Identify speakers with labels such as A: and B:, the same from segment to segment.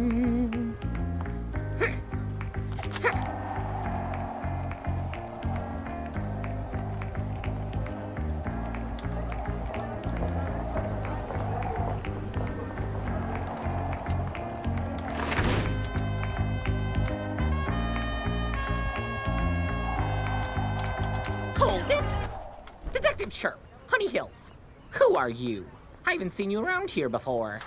A: Hold it! Detective Chirp, Honey Hills. Who are you? I haven't seen you around here before.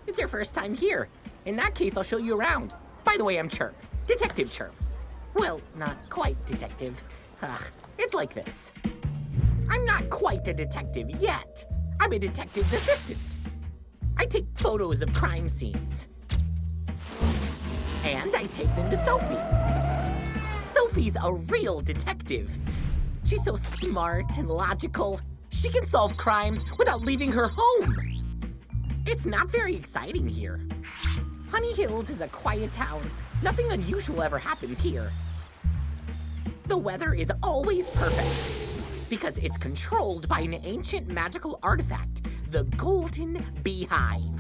A: It's your first time here. In that case, I'll show you around. By the way, I'm Chirp. Detective Chirp. Well, not quite detective. It's like this. I'm not quite a detective yet. I'm a detective's assistant. I take photos of crime scenes. And I take them to Sophie. Sophie's a real detective. She's so smart and logical. She can solve crimes without leaving her home. It's not very exciting here. Honey Hills is a quiet town. Nothing unusual ever happens here. The weather is always perfect because it's controlled by an ancient magical artifact, the Golden Beehive.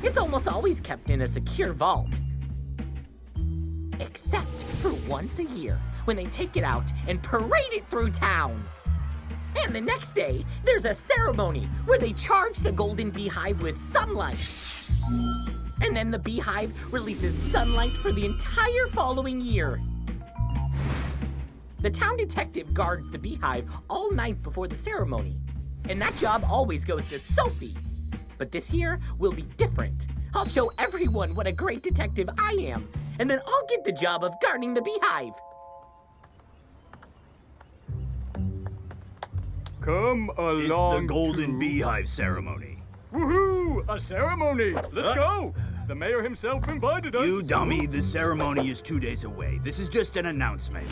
A: It's almost always kept in a secure vault. Except for once a year, when they take it out and parade it through town. And the next day, there's a ceremony where they charge the Golden Beehive with sunlight. And then the beehive releases sunlight for the entire following year. The town detective guards the beehive all night before the ceremony. And that job always goes to Sophie. But this year will be different. I'll show everyone what a great detective I am. And then I'll get the job of guarding the beehive.
B: Come along.
C: It's the Golden Beehive ceremony.
B: Woohoo! A ceremony! Let's go! The mayor himself invited us.
C: You dummy, the ceremony is 2 days away. This is just an announcement.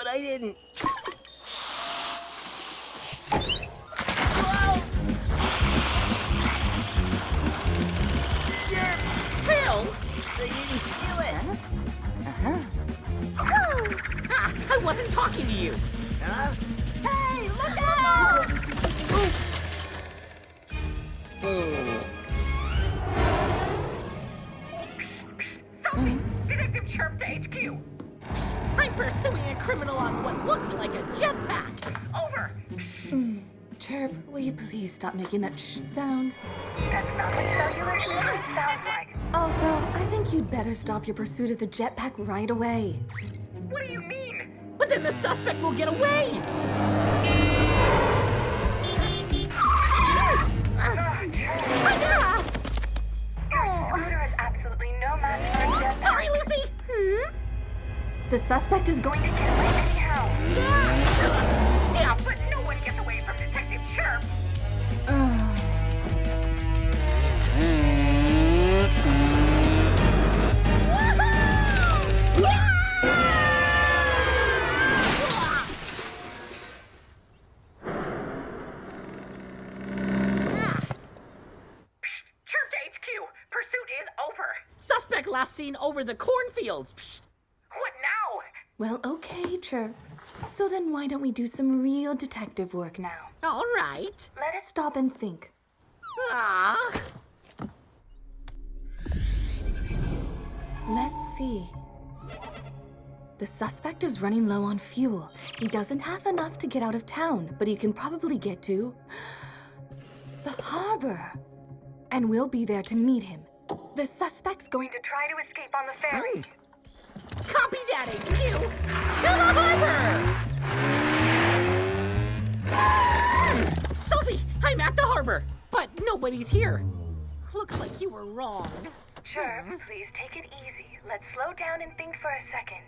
D: I didn't. Chirp!
A: Phil!
D: They didn't steal it!
A: I wasn't talking to you.
D: Huh? Hey, look out!
A: Sophie, Detective Chirp to HQ. I'm pursuing a criminal on what looks like a jetpack. Over.
E: Chirp, will you please stop making that shh sound?
F: That's not what cellular sounds like.
E: Also, I think you'd better stop your pursuit of the jetpack right away.
F: What do you mean?
A: But then the suspect will get away!
F: Your scooter is absolutely no match for a jetpack.
A: Sorry, Lucy!
E: The suspect is going
F: Going to get away anyhow.
A: Yeah,
F: But no one gets away from Detective Chirp. Chirp to HQ. Pursuit is over.
A: suspect last seen over the cornfields. Psst.
F: What now?
E: Well, okay, Chirp. So then why don't we do some real detective work now?
A: All right.
F: Let us
E: Stop and think.
A: Ah.
E: Let's see. The suspect is running low on fuel. He doesn't have enough to get out of town, but he can probably get to the harbor. And we'll be there to meet him. The suspect's going
F: to try to escape on the ferry.
A: Copy that, HQ! To the harbor! Sophie, I'm at the harbor, but nobody's here. Looks like you were wrong.
F: Chirp, please take it easy. Let's slow down and think for a second.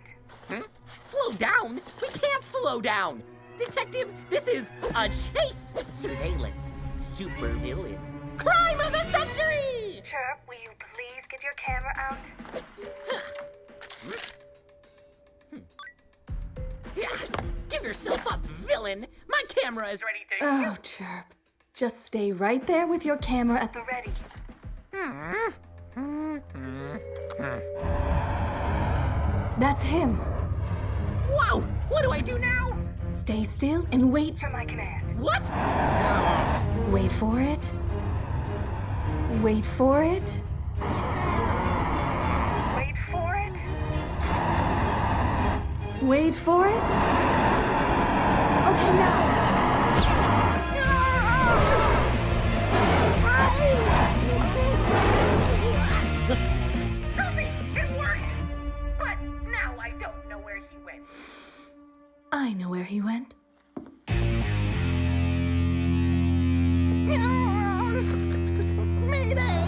A: Slow down? We can't slow down! Detective, this is a chase! Surveillance. Supervillain. Crime of the century!
F: Chirp, will you please get your camera out?
A: Yeah, give yourself up, villain! My camera is ready to...
E: Oh, Chirp. Just stay right there with your camera at the...
F: Ready.
E: That's him.
A: Wow! What do I do now?
E: Stay still and wait.
F: For my command.
A: What?
E: Wait for it. Wait for it.
F: Wait for it.
E: Wait for it. Okay, now.
F: Sophie, it worked! But now I don't know where he went.
E: I know where he went.
D: Mayday!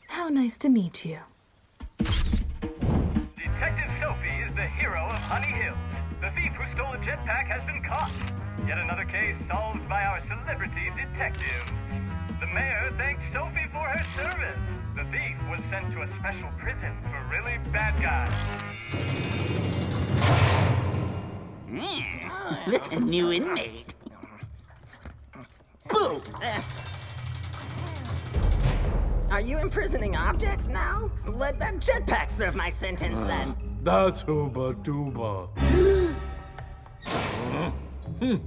E: How nice to meet you.
G: Detective Sophie is the hero of Honey Hills. The thief who stole a jetpack has been caught. Yet another case solved by our celebrity detective. The mayor thanked Sophie for her service. The thief was sent to a special prison for really bad guys.
A: Look, a new inmate. Boo!
D: Are you imprisoning objects now? Let that jetpack serve my sentence then.
B: That's Hooba Dooba.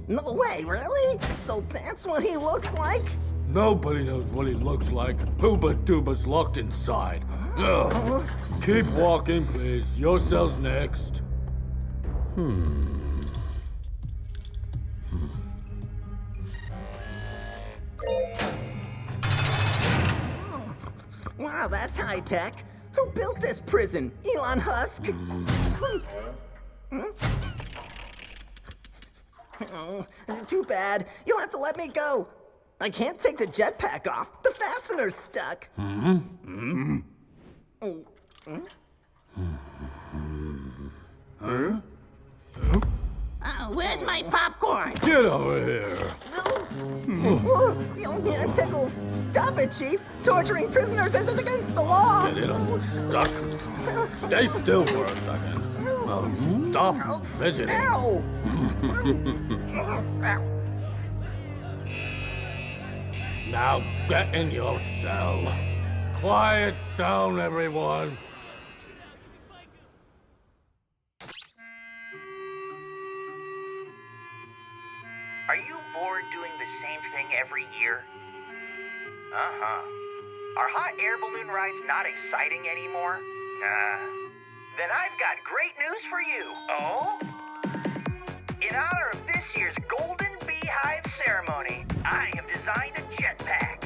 D: No way, really? So that's what he looks like?
B: Nobody knows what he looks like. Hooba Dooba's locked inside. Ugh. Keep walking, please. Your cell's next.
D: Wow, that's high tech. Who built this prison? Elon Husk? Oh, too bad. You'll have to let me go. I can't take the jetpack off. The fastener's stuck.
A: Where's my popcorn?
B: Get over here.
D: It tickles. Stop it, Chief. Torturing prisoners is against the law.
B: Get it stuck. Stay still for a second. Stop fidgeting.
D: Ow!
B: Now get in your cell. Quiet down, everyone.
G: Are you bored doing the same thing every year? Uh-huh. Are hot air balloon rides not exciting anymore? Nah. Then I've got great news
H: news for you. Oh? In honor of this year's Golden Beehive ceremony, I have designed a jetpack.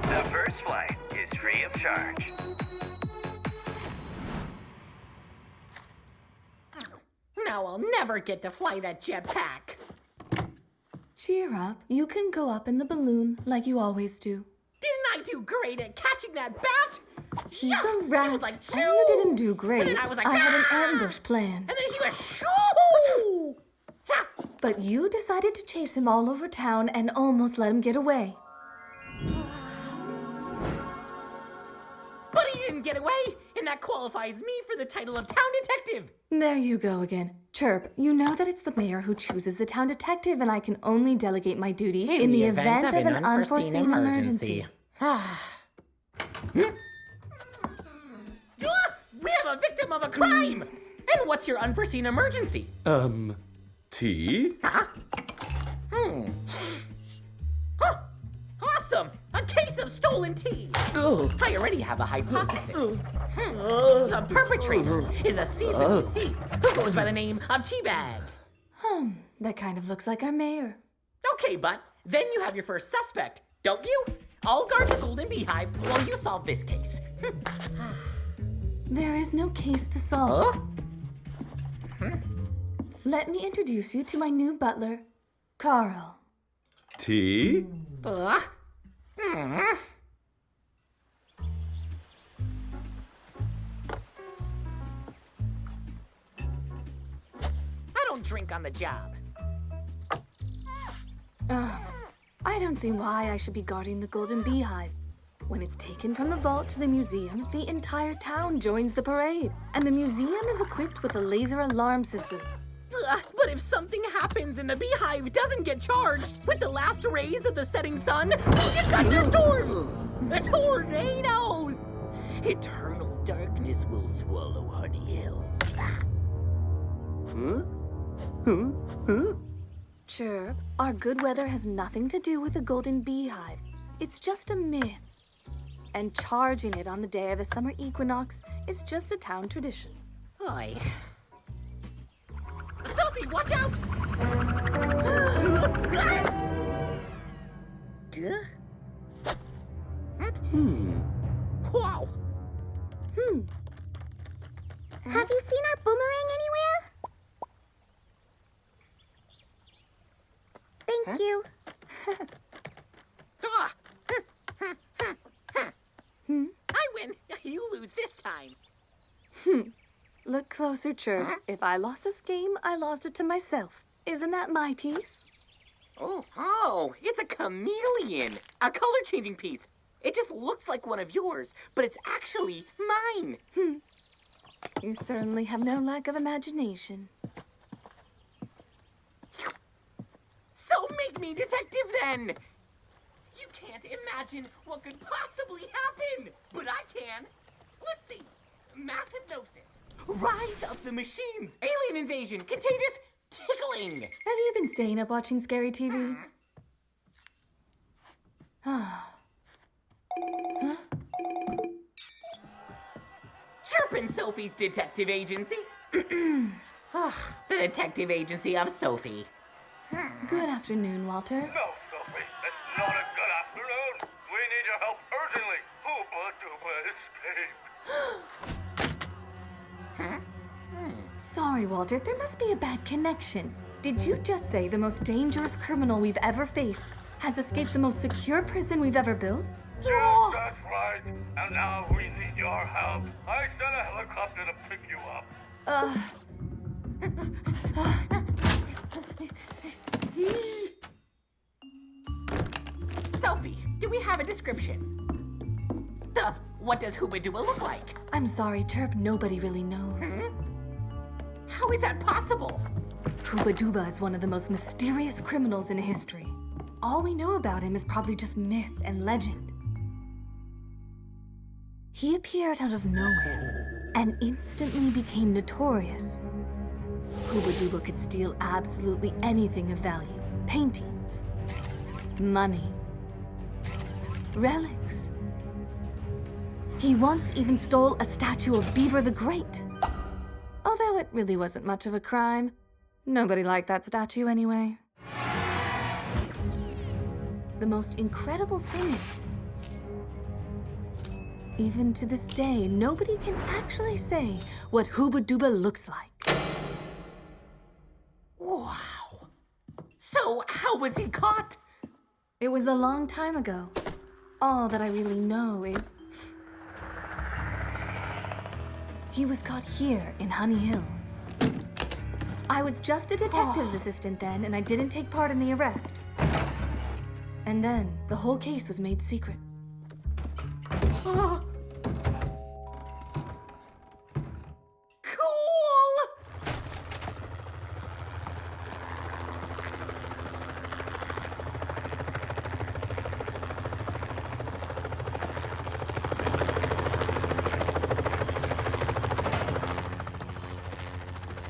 H: The first flight is free of charge.
A: Now I'll never get to fly that jetpack.
E: Cheer up. You can go up in the balloon like you always do.
A: Didn't I do great at catching that bat?
E: He's
A: Yeah,
E: a rat,
A: It was like,
E: and you didn't do great.
A: And then I was like,
E: had an
A: "Ah!"
E: ambush plan.
A: And then he was shoo!
E: But you decided to chase him all over town and almost let him get away.
A: But he didn't get away, and that qualifies me for the title of town detective.
E: There you go again. Chirp, you know that it's the mayor who chooses the town detective, and I can only delegate my duty in the event of an unforeseen emergency.
A: We have a victim of a crime! And what's your unforeseen emergency?
B: Tea?
A: Awesome! A case of stolen tea! I already have a hypothesis. The perpetrator is a seasoned thief who goes by the name of Teabag.
E: That kind of looks like our mayor.
A: Okay, but then you have your first suspect, don't you? I'll guard the Golden Beehive while you solve this case.
E: There is no case to solve. Let me introduce you to my new butler, Carl.
B: Tea?
A: I don't drink on the job.
E: I don't see why I should be guarding the Golden Beehive. When it's taken from the vault to the museum, the entire town joins the parade. And the museum is equipped with a laser alarm system.
A: But if something happens and the beehive doesn't get charged with the last rays of the setting sun, we'll get thunderstorms! Tornadoes! Eternal darkness will swallow Honey Hills.
E: Chirp, our good weather has nothing to do with the Golden Beehive. It's just a myth. And charging it on the day of the summer equinox is just a town tradition.
A: Oy. Sophie, watch out! Wow.
I: Have you seen our boomerang anywhere? Thank you.
A: I win. You lose this time.
E: Look closer, Chirp. If I lost this game, I lost it to myself. Isn't that my piece?
A: Oh, it's a chameleon. A color-changing piece. It just looks like one of yours, but it's actually mine.
E: You certainly have no lack of imagination.
A: So make me detective then. You can't imagine what could possibly happen, but I can. Let's see. Mass hypnosis. Rise of the machines. Alien invasion. Contagious tickling.
E: Have you been staying up watching scary TV?
A: Chirpin' Sophie's detective agency. The detective agency of Sophie.
E: Good afternoon, Walter.
G: No, Sophie, it's not a good afternoon. We need your help urgently. Hoopa Doopa escape.
E: Sorry, Walter, there must be a bad connection. Did you just say the most dangerous criminal we've ever faced has escaped the most secure prison we've ever built?
G: Yes, that's right. And now we need your help. I sent a helicopter to pick you up.
A: Sophie, do we have a description? What does Hooba Dooba look like?
E: I'm sorry, Chirp, nobody really knows.
A: How is that possible?
E: Hooba Dooba is one of the most mysterious criminals in history. All we know about him is probably just myth and legend. He appeared out of nowhere and instantly became notorious. Hooba Dooba could steal absolutely anything of value. Paintings, money, relics. He once even stole a statue of Beaver the Great. So it really wasn't much of a crime. Nobody liked that statue anyway. The most incredible thing is, even to this day, nobody can actually say what Hooba Dooba looks like.
A: Wow. So, how was he caught?
E: It was a long time ago. All that I really know is he was caught here in Honey Hills. I was just a detective's assistant then, and I didn't take part in the arrest. And then the whole case was made secret.
A: Cool!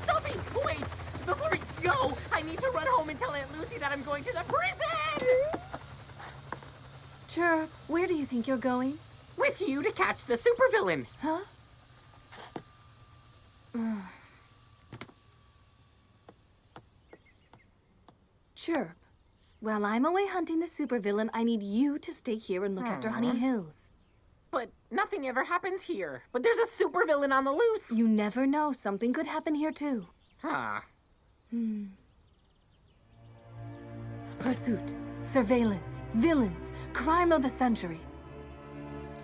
A: Sophie, wait! Before we go, I need to run home and tell Aunt Lucy that I'm going to the prison!
E: Chirp, where do you think you're going?
A: With you to catch the supervillain.
E: Huh? Chirp, while I'm away hunting the supervillain, I need you to stay here and look after Honey Hills.
A: But nothing ever happens here. But there's a supervillain on the loose.
E: You never know. Something could happen here, too.
A: Huh.
E: Pursuit, surveillance, villains, crime of the century.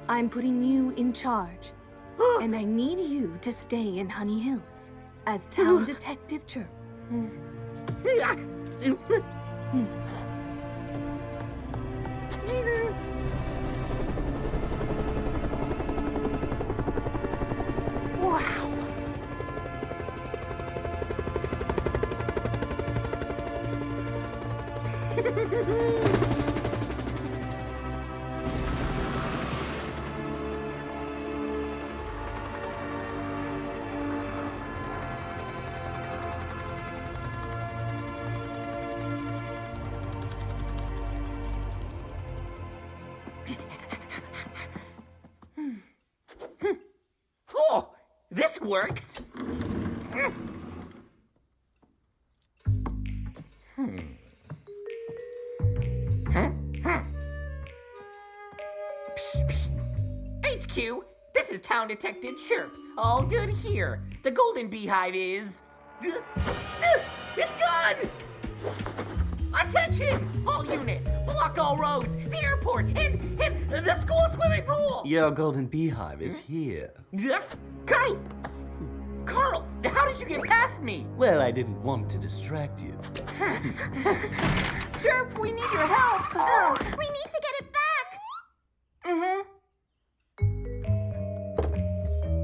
E: I'm putting you in charge. And I need you to stay in Honey Hills as Town Detective Chirp.
A: Wow. Oh, this works. Psh, psh. HQ, this is Town Detective Chirp. All good here. The Golden Beehive is... It's gone! Attention! All units, block all roads, the airport, and the school swimming pool!
J: Your Golden Beehive is here.
A: Carl! Carl, how did you get past me?
J: Well, I didn't want to distract you.
D: Chirp, we need your help.
I: Oh, we need to get it back.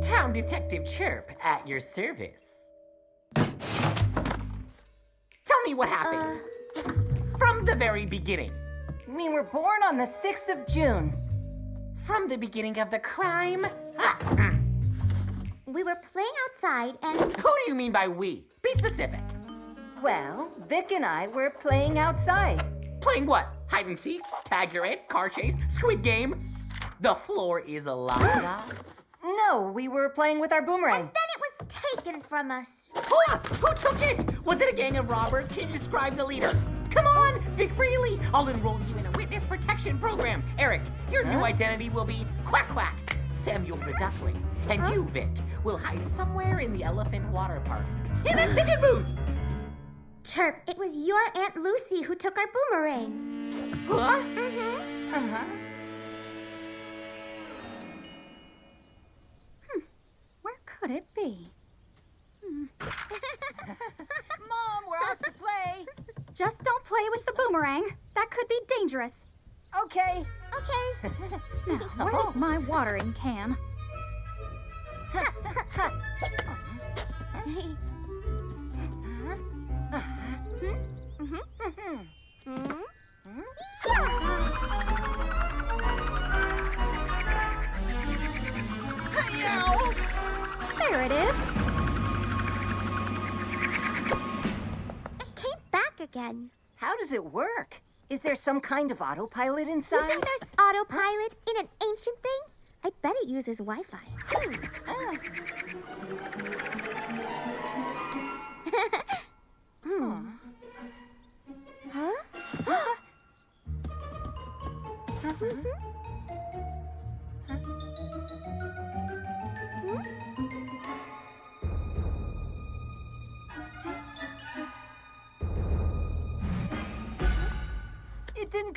A: Town Detective Chirp at your service. Tell me what happened. From the very beginning.
D: We were born on the 6th of June.
A: From the beginning of the crime?
I: We were playing outside and...
A: Who do you mean by we? Be specific.
D: Well, Vic and I were playing outside.
A: Playing what? Hide and seek? Tag your it? Car chase? Squid game? The floor is lava?
D: No, we were playing with our boomerang.
I: And then it was taken from us.
A: Who took it? Was it a gang of robbers? Can you describe the leader? Come on, speak freely. I'll enroll you in a witness protection program. Eric, your new identity will be Quack Quack, Samuel the Duckling. And you, Vic, will hide somewhere in the Elephant Water Park. In the ticket booth!
I: Chirp, it was your Aunt Lucy who took our boomerang.
A: Huh?
K: Where could it be?
D: Mom, we're off to play.
K: Just don't play with the boomerang. That could be dangerous.
D: Okay.
I: Okay.
K: Now, where's my watering can? There it is.
I: It came back again.
D: How does it work? Is there some kind of autopilot
I: You
D: inside?
I: think there's autopilot in an ancient thing? I bet it uses Wi-Fi.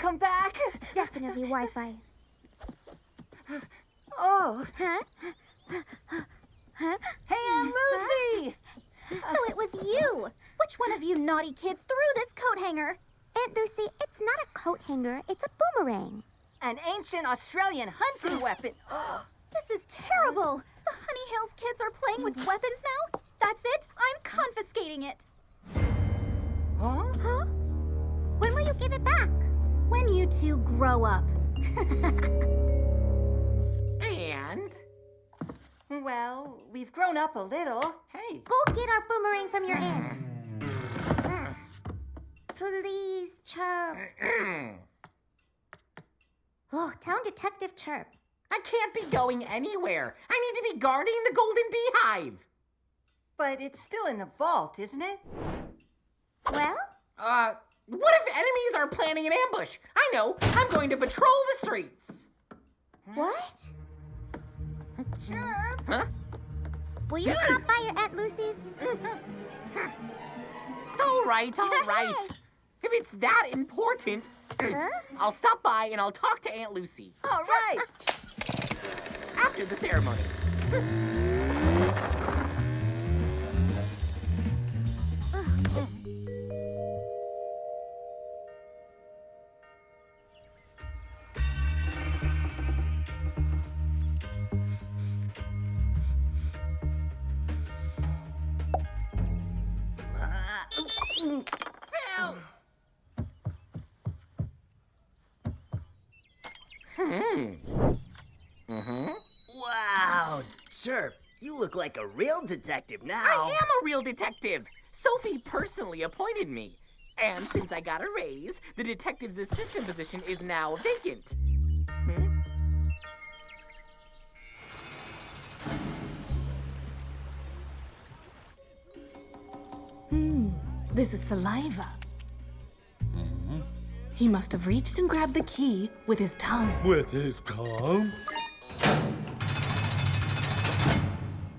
D: come back?
I: Definitely Wi-Fi.
D: Oh.
I: Huh?
D: Hey, Aunt Lucy!
K: So it was you! Which one of you naughty kids threw this coat hanger?
I: Aunt Lucy, it's not a coat hanger, it's a boomerang.
D: An ancient Australian hunting weapon.
K: This is terrible! The Honey Hills kids are playing with weapons now? That's it! I'm confiscating it!
D: Huh?
I: Huh? When will you give it back?
K: When you two grow up.
A: And?
D: Well, we've grown up a little. Hey.
I: Go get our boomerang from your aunt. Please, Chirp. Oh, Town Detective Chirp.
A: I can't be going anywhere. I need to be guarding the Golden Beehive.
D: But it's still in the vault, isn't it?
I: Well?
A: What if enemies are planning an ambush? I know. I'm going to patrol the streets.
I: What?
D: Chirp.
A: Huh?
I: Will you stop by your Aunt Lucy's?
A: All right, all right. If it's that important, I'll stop by and I'll talk to Aunt Lucy.
D: All right.
A: After the ceremony. Phil!
D: Wow, Chirp, you look like a real detective now.
A: I am a real detective. Sophie personally appointed me. And since I got a raise, the detective's assistant position is now vacant.
E: This is saliva. He must have reached and grabbed the key with his tongue.
B: With his tongue?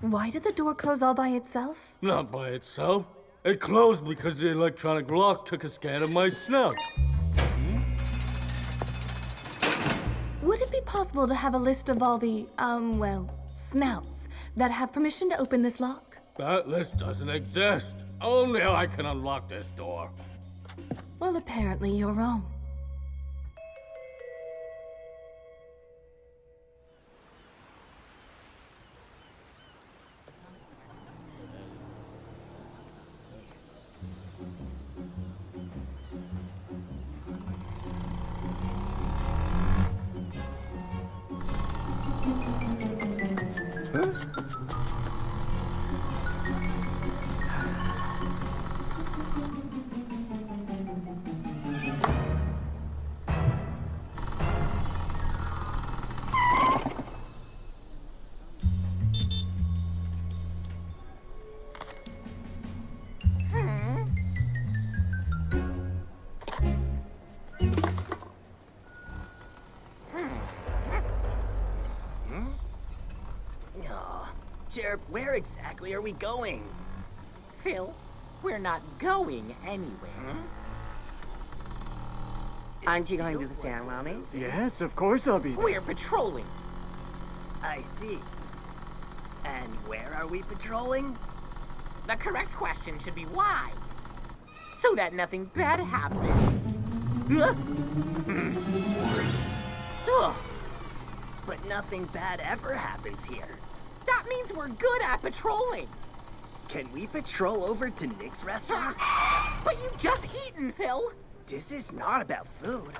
E: Why did the door close all by itself?
B: Not by itself. It closed because the electronic lock took a scan of my snout.
E: Would it be possible to have a list of all the, snouts that have permission to open this lock?
B: That list doesn't exist. Only I can unlock this door.
E: Well, apparently you're wrong.
D: Chirp, where exactly are we going?
A: Phil, we're not going anywhere. Aren't you going to the ceremony?
C: Yes, of course I'll be there.
A: We're patrolling.
D: I see. And where are we patrolling?
A: The correct question should be why. So that nothing bad happens. Ugh.
D: But nothing bad ever happens here.
A: That means we're good at patrolling.
D: Can we patrol over to Nick's restaurant?
A: But you just eaten, Phil.
D: This is not about food.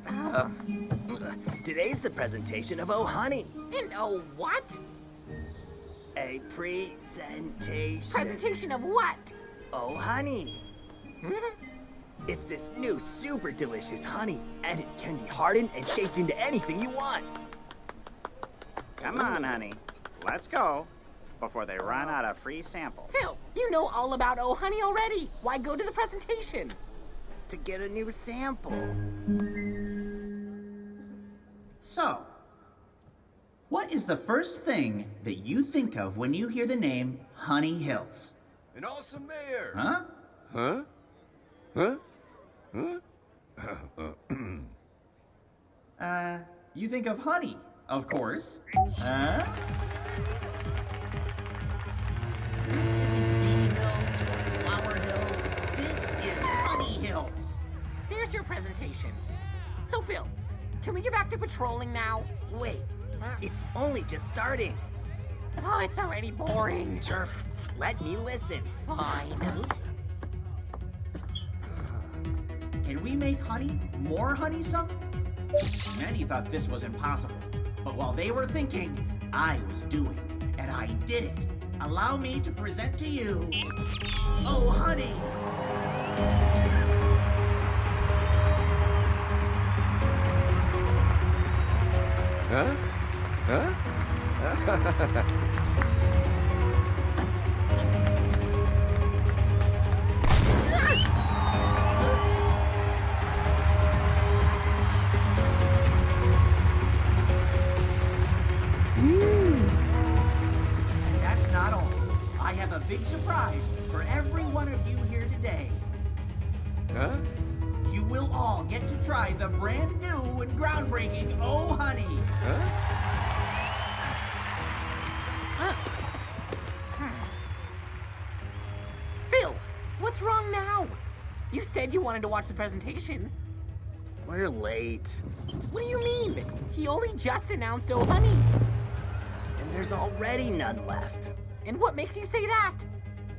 A: Huh?
D: Today's the presentation of Oh Honey.
A: And oh, what?
D: A presentation.
A: Presentation of what?
D: Oh Honey. It's this new super delicious honey, and it can be hardened and shaped into anything you want.
L: Come on, honey. Let's go before they run out of free samples.
A: Phil, you know all about Oh Honey already. Why go to the presentation?
D: To get a new sample.
L: So,
D: what is the first thing that you think of when you hear the name Honey Hills?
M: An awesome mayor.
D: Huh?
M: Huh? Huh?
D: You think of honey, of course. Huh? This isn't Bee Hills or Flower Hills. This is Honey Hills.
A: There's your presentation. So, Phil, can we get back to patrolling now?
D: Wait, it's only just starting.
A: Oh, it's already boring.
D: Chirp, let me listen.
A: Fine.
D: Can we make honey more honey-some? Many thought this was impossible, but while they were thinking, I was doing, and I did it. Allow me to present to you, Oh Honey!
M: Huh? Huh?
D: And that's not all. I have a big surprise for every one of you here today.
M: Huh?
D: You will all get to try the brand new and groundbreaking Oh Honey.
A: Phil, what's wrong now? You said you wanted to watch the presentation.
D: We're late.
A: What do you mean? He only just announced Oh Honey.
D: And there's already none left.
A: And what makes you say that?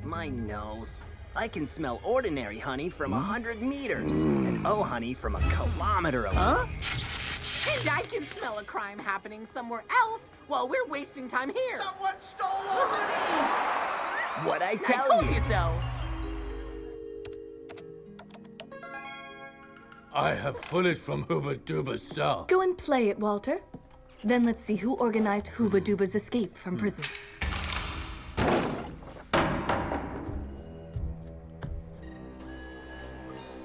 D: My nose. I can smell ordinary honey from 100 meters, and Oh Honey from a kilometer away.
A: Huh? And I can smell a crime happening somewhere else while we're wasting time here.
D: Someone stole Oh Honey! What'd I tell
A: I told you so.
B: I have footage from Hooba Dooba's cell.
E: Go and play it, Walter. Then let's see who organized Hooba Dooba's escape from prison.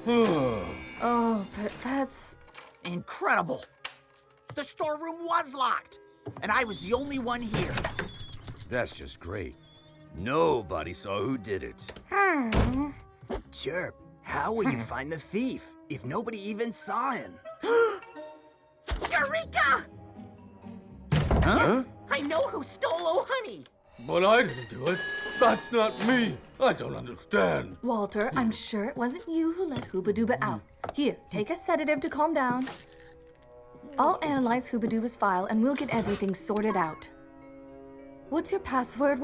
E: Oh, but that's...
D: Incredible! The storeroom was locked, and I was the only one here.
M: That's just great. Nobody saw who did it.
D: Chirp, how will you find the thief if nobody even saw him?
A: Eureka!
M: Huh?
A: I know who stole Oh Honey.
B: But I didn't do it. That's not me. I don't understand.
E: Walter, I'm sure it wasn't you who let Hooba Dooba out. Here, take a sedative to calm down. I'll analyze Hooba Dooba's file and we'll get everything sorted out. What's your password,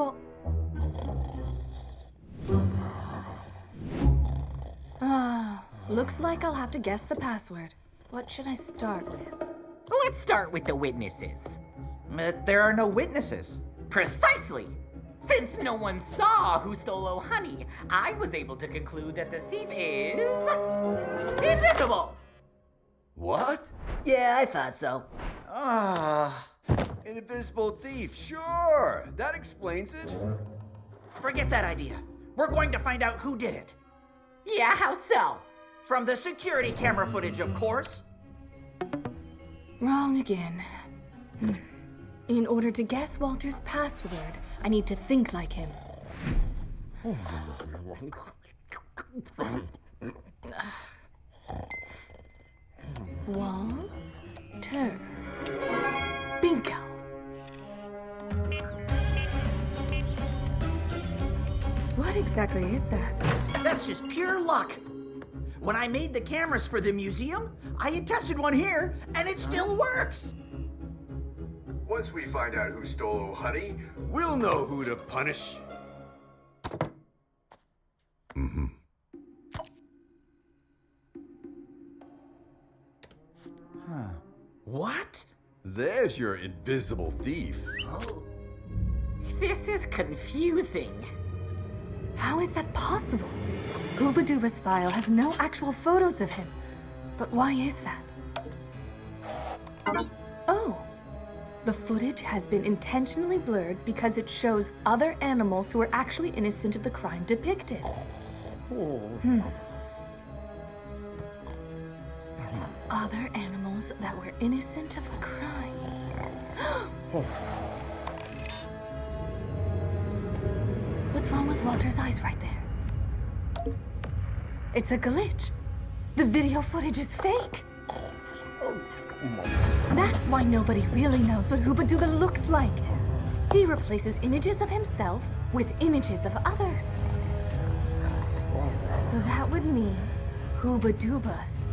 E: looks like I'll have to guess the password. What should I start with?
A: Let's start with the witnesses.
D: There are no witnesses.
A: Precisely. Since no one saw who stole Oh Honey, I was able to conclude that the thief is... invisible!
M: What?
D: Yeah, I thought so.
M: An invisible thief, sure. That explains it.
D: Forget that idea. We're going to find out who did it.
A: Yeah, how so?
D: From the security camera footage, of course.
E: Wrong again. In order to guess Walter's password, I need to think like him. Walter. Bingo. What exactly is that?
D: That's just pure luck. When I made the cameras for the museum, I had tested one here, and it still works.
N: Once we find out who stole Oh Honey,
M: We'll know who to punish.
D: What?
M: There's your invisible thief.
A: This is confusing.
E: How is that possible? Hooba Dooba's file has no actual photos of him. But why is that? Oh. The footage has been intentionally blurred because it shows other animals who are actually innocent of the crime depicted. Other animals that were innocent of the crime. What's wrong with Walter's eyes right there? It's a glitch. The video footage is fake. That's why nobody really knows what Hooba Dooba looks like. He replaces images of himself with images of others. So that would mean Hooba Dooba's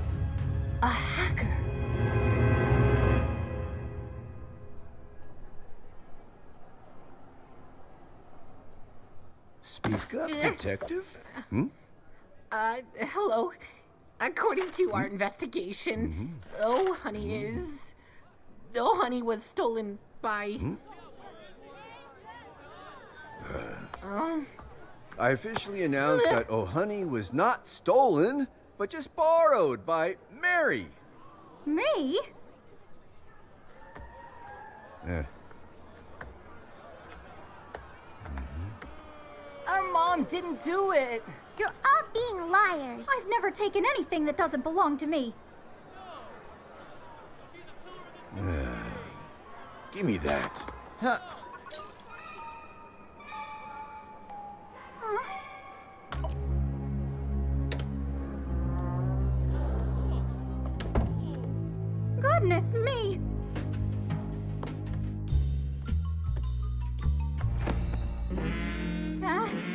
E: a hacker.
M: Speak up, detective.
A: Hello. According to our investigation, Oh Honey was stolen by...
M: I officially announce that Oh Honey was not stolen, but just borrowed by Mary.
K: Me?
O: Our mom didn't do it.
I: You're all being liars.
K: I've never taken anything that doesn't belong to me.
M: Give me that.
K: Goodness me!
O: Oh!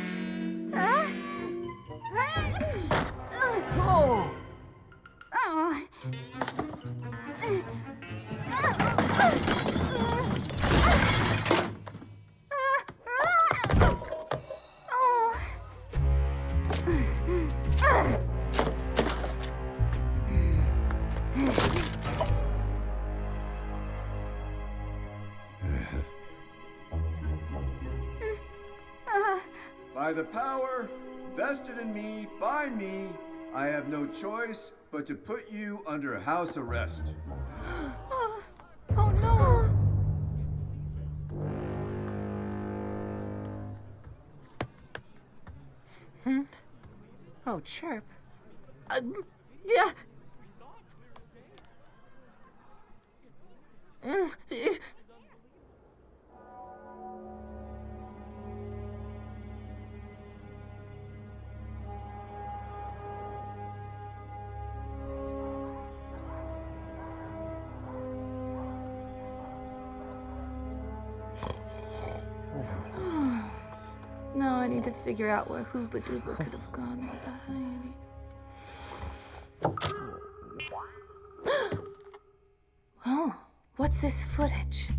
M: By the power vested in me by me, I have no choice but to put you under house arrest.
E: Oh no!
O: Oh, Chirp.
A: Yeah.
E: Now I need to figure out where Hooba Dooba could have gone with the honey. Oh, what's this footage?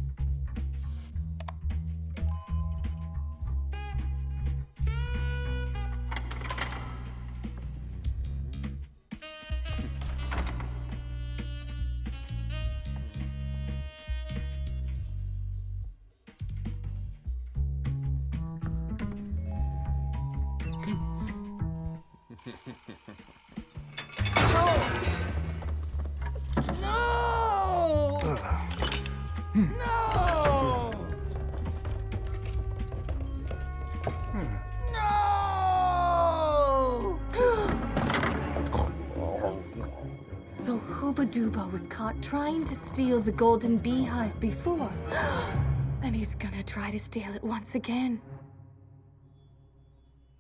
E: So Hooba Dooba was caught trying to steal the Golden Beehive before. And he's gonna try to steal it once again.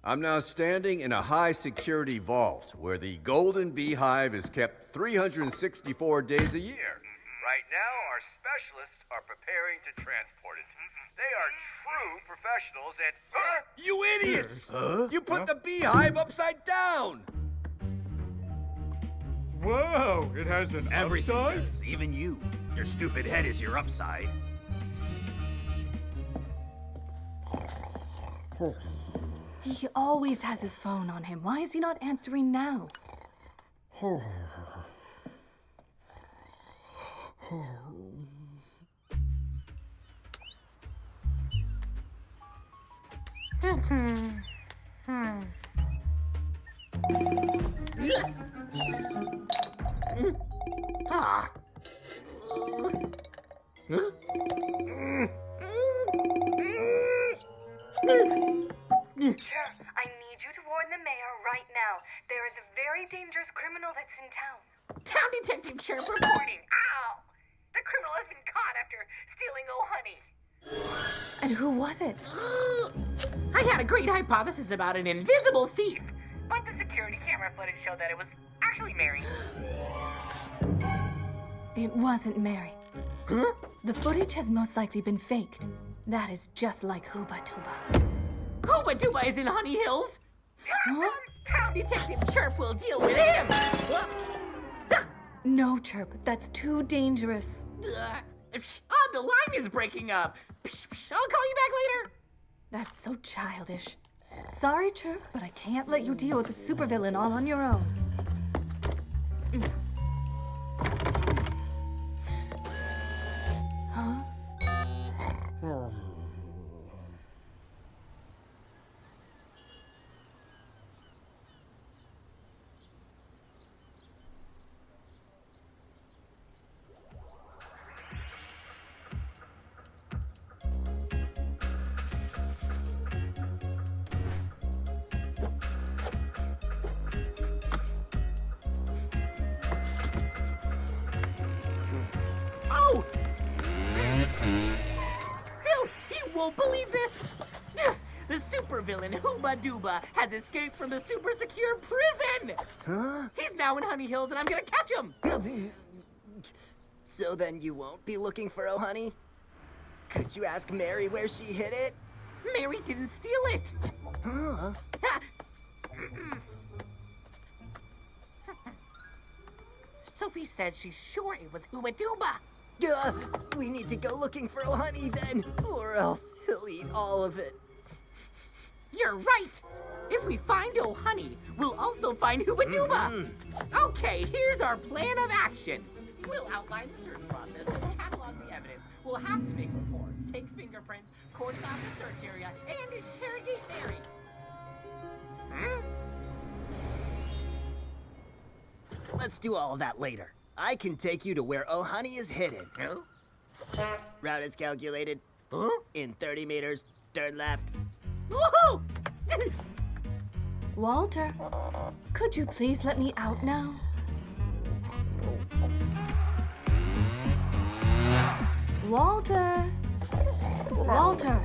M: I'm now standing in a high-security vault where the Golden Beehive is kept 364 days a year.
G: Right now, our specialists are preparing to transport it. They are true professionals at...
M: You idiots! You put the beehive upside down!
C: Whoa, it has an
L: Everything
C: upside?
L: does, even you. Your stupid head is your upside.
E: He always has his phone on him. Why is he not answering now?
F: Sir, I need you to warn the mayor right now. There is a very dangerous criminal that's in town.
A: Town Detective Chirp reporting.
F: Ow! The criminal has been caught after stealing Oh Honey.
E: And who was it?
A: I had a great hypothesis about an invisible thief.
F: But the security camera footage showed that it was actually Mary.
E: It wasn't Mary.
A: Huh?
E: The footage has most likely been faked. That is just like Hooba Dooba.
A: Hooba Dooba is in Honey Hills. Huh? Detective Chirp will deal with him.
E: No, Chirp, that's too dangerous.
A: Oh, the line is breaking up. I'll call you back later.
E: That's so childish. Sorry, Chirp, but I can't let you deal with a supervillain all on your own. Huh?
A: Oh! Phil, you won't believe this! The supervillain Hooba Dooba has escaped from the super secure prison!
O: Huh?
A: He's now in Honey Hills and I'm gonna catch him!
O: So then you won't be looking for Oh Honey? Could you ask Mary where she hid it?
A: Mary didn't steal it!
O: Huh?
A: Sophie says she's sure it was Hooba Dooba.
O: We need to go looking for Oh Honey then, or else he'll eat all of it.
A: You're right! If we find Oh Honey, we'll also find Hooba Dooba! Okay, here's our plan of action. We'll outline the search process, then catalog the evidence. We'll have to make reports, take fingerprints, cordon off the search area, and interrogate Mary.
O: Let's do all of that later. I can take you to where Oh Honey is hidden. Route is calculated. In 30 meters, turn left.
A: Woohoo!
E: Walter, could you please let me out now? Walter! Walter!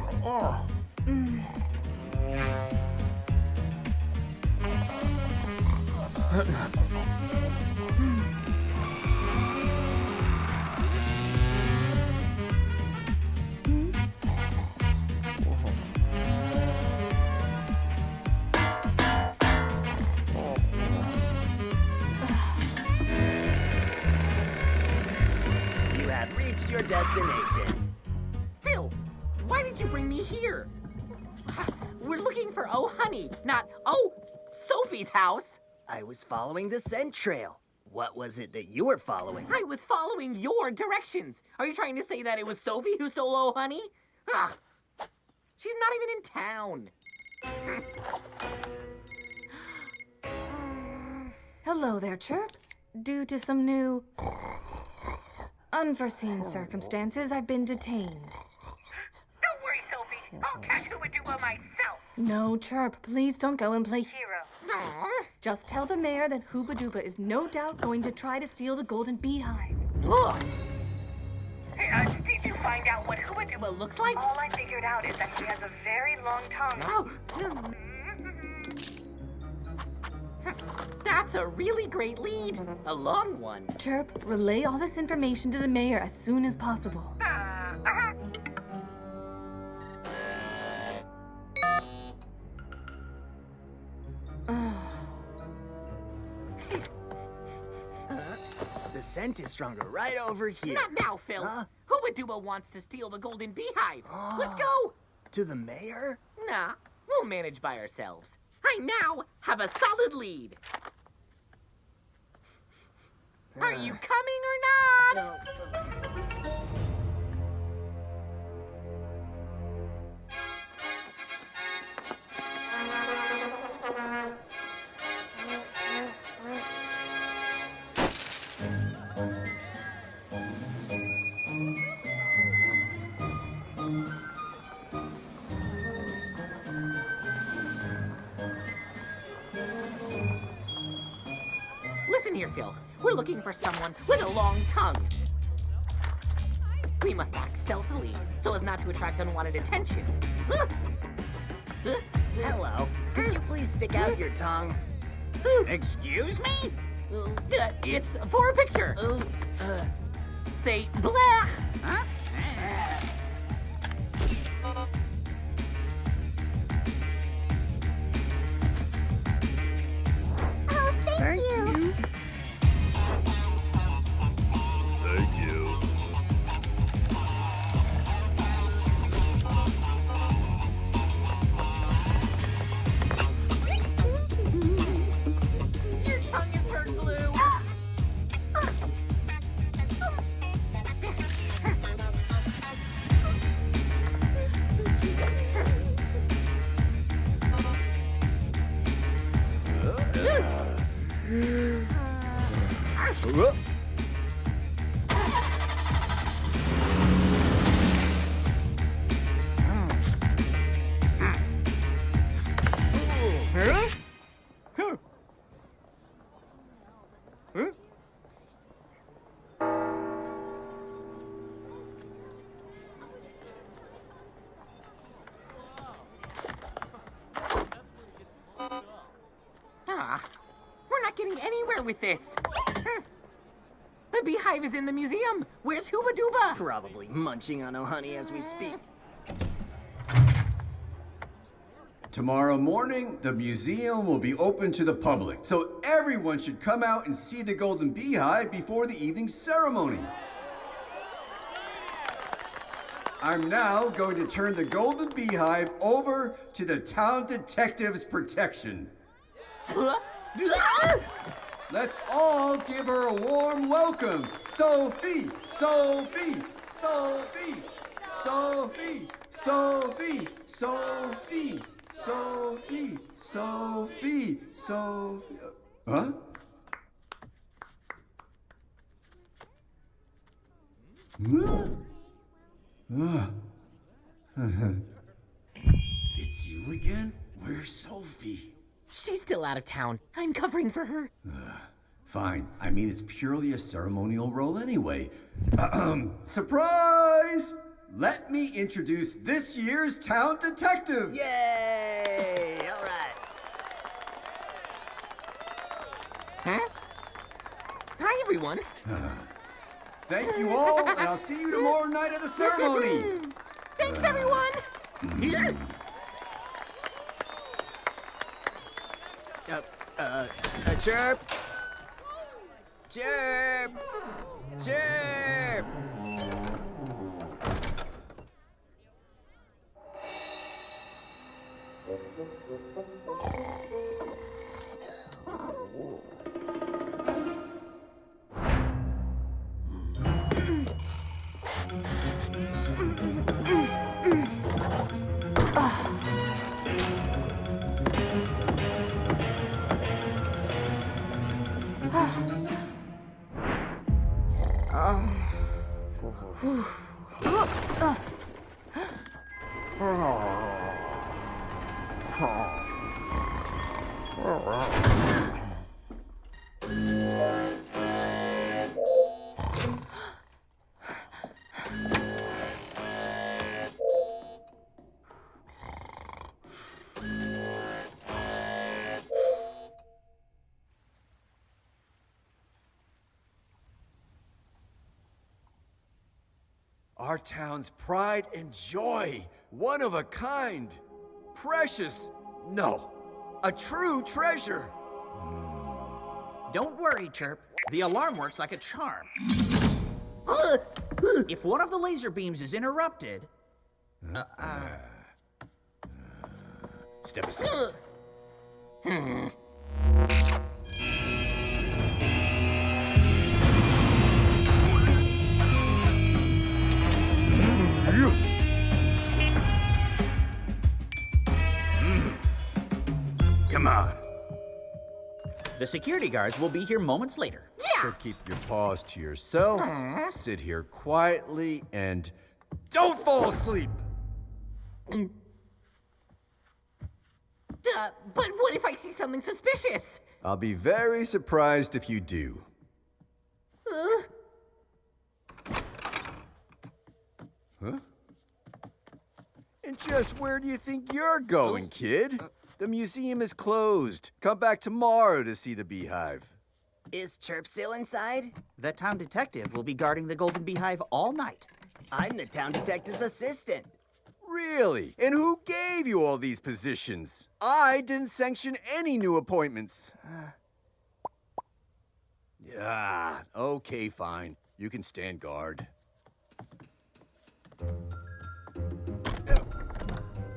O: You have reached your destination.
A: Phil, why did you bring me here? We're looking for Oh Honey, not Sophie's house.
O: I was following the scent trail. What was it that you were following?
A: I was following your directions. Are you trying to say that it was Sophie who stole Oh Honey? Ugh. She's not even in town.
E: Hello there, Chirp. Due to some new unforeseen circumstances, I've been detained.
F: Don't worry, Sophie. I'll catch Hooba Dooba myself.
E: No, Chirp, please don't go and play
F: Hero.
E: Just tell the mayor that Hooba Dooba is no doubt going to try to steal the Golden Beehive.
F: Hey, did you find out what Hooba Dooba
A: looks like?
F: All I figured out is that he has a very long tongue.
A: That's a really great lead. A long one.
E: Chirp, relay all this information to the mayor as soon as possible.
O: The scent is stronger right over here.
A: Not now, Phil.
O: Huh?
A: Hooba Dooba wants to steal the Golden Beehive. Let's go.
O: To the mayor?
A: Nah, we'll manage by ourselves. I now have a solid lead. Are you coming or not?
O: No.
A: Listen here, Phil. We're looking for someone with a long tongue. We must act stealthily so as not to attract unwanted attention.
O: Hello. Could you please stick out your tongue?
D: Excuse me?
A: It's for a picture. Say blech.
D: Huh?
I: Oh, thank you.
N: Thank you.
A: Your tongue is turned blue. We're not getting anywhere with this. The beehive is in the museum. Where's Hooba Dooba?
O: Probably munching on Ohani as we speak.
M: Tomorrow morning, the museum will be open to the public, so everyone should come out and see the Golden Beehive before the evening ceremony. I'm now going to turn the Golden Beehive over to the town detective's protection. Let's all give her a warm welcome. Sophie, Sophie, Sophie, Sophie, Sophie, Sophie, Sophie, Sophie, Sophie. Huh? It's you again? Where's Sophie?
A: She's still out of town. I'm covering for her.
M: Fine. I mean, it's purely a ceremonial role anyway. Surprise! Let me introduce this year's town detective.
O: Yay! All right.
A: Huh? Hi, everyone.
M: Thank you all, and I'll see you tomorrow night at the ceremony.
A: Thanks, everyone.
O: Chirp! Chirp! Chirp!
M: Our town's pride and joy. One of a kind. Precious. No. A true treasure.
D: Don't worry, Chirp. The alarm works like a charm. If one of the laser beams is interrupted...
M: Step aside.
D: Come on. The security guards will be here moments later.
A: Yeah!
M: So keep your paws to yourself, sit here quietly, and don't fall asleep!
A: But what if I see something suspicious?
M: I'll be very surprised if you do. Huh? And just where do you think you're going, kid? The museum is closed. Come back tomorrow to see the beehive.
O: Is Chirp still inside?
D: The town detective will be guarding the Golden Beehive all night.
O: I'm the town detective's assistant.
M: Really? And who gave you all these positions? I didn't sanction any new appointments. Yeah, okay, fine. You can stand guard.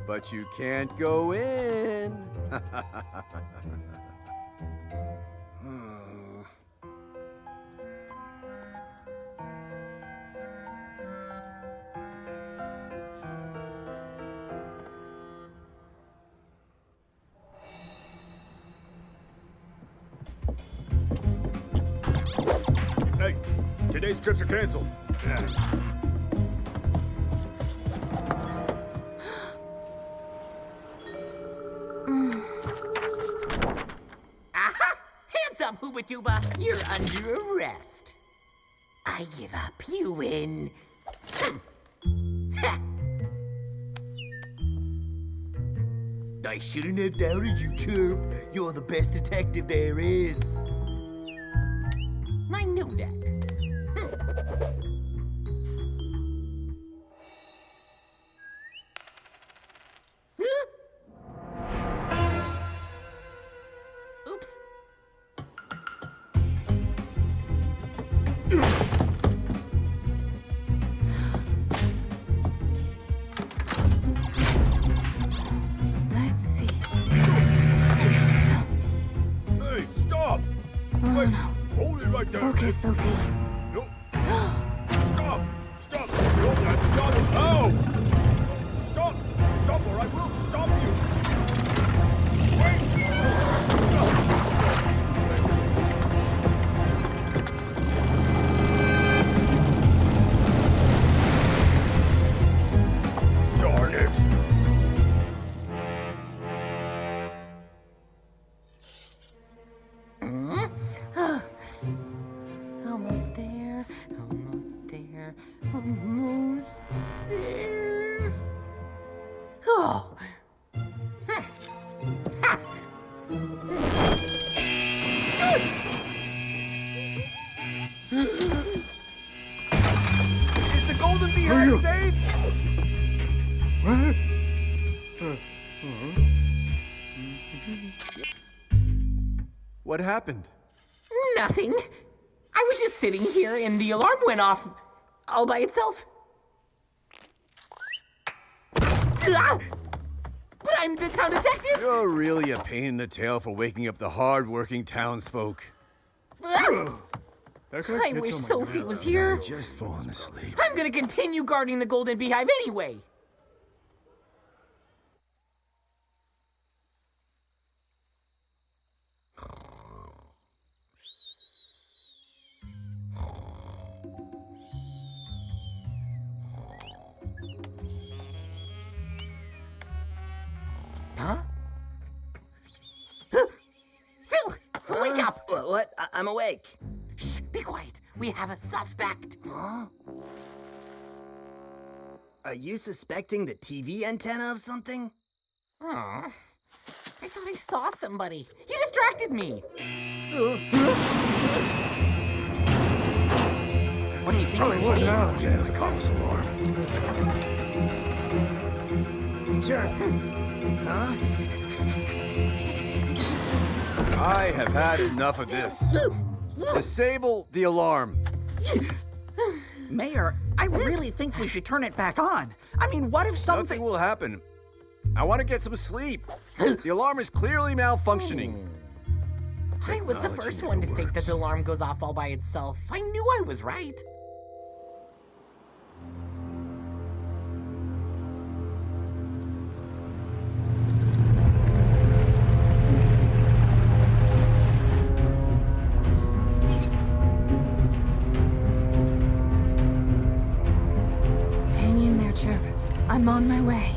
M: But you can't go in.
P: Hey, today's trips are canceled.
A: Aha! Hands up, Hooba Dooba! You're under arrest. I give up. You win.
O: I shouldn't have doubted you, Chirp. You're the best detective there is.
A: I knew that. Oops.
E: Let's see.
P: Hey, stop!
E: Oh,
P: Wait,
E: no.
P: hold it right there.
E: Focus, Sophie.
P: No. Stop! Stop! No, that's not it. Ow! Stop! Stop, or I will stop you! Wait! Darn it!
A: Almost there. Almost there. Almost there. Oh. Ha.
M: Is the Golden Beehive safe? What happened?
A: Nothing. I was just sitting here and the alarm went off all by itself. Ah! But I'm the town detective.
M: You're really a pain in the tail for waking up the hard-working townsfolk.
A: Ah! I wish Sophie was here.
M: Just falling asleep.
A: I'm gonna continue guarding the Golden Beehive anyway. Huh? Phil, wake up!
O: What? I'm awake.
A: Shh, be quiet. We have a suspect.
O: Huh? Are you suspecting the TV antenna of something?
A: Aw, I thought I saw somebody. You distracted me. What do you think?
M: What now? The cause alarm.
O: Chirp. Huh?
M: I have had enough of this. Disable the alarm.
D: Mayor, I really think we should turn it back on. I mean, what if something...
M: Nothing will happen. I want to get some sleep. The alarm is clearly malfunctioning.
A: I was the first one to state that the alarm goes off all by itself. I knew I was right.
E: Hang in there, Chirp. I'm on my way.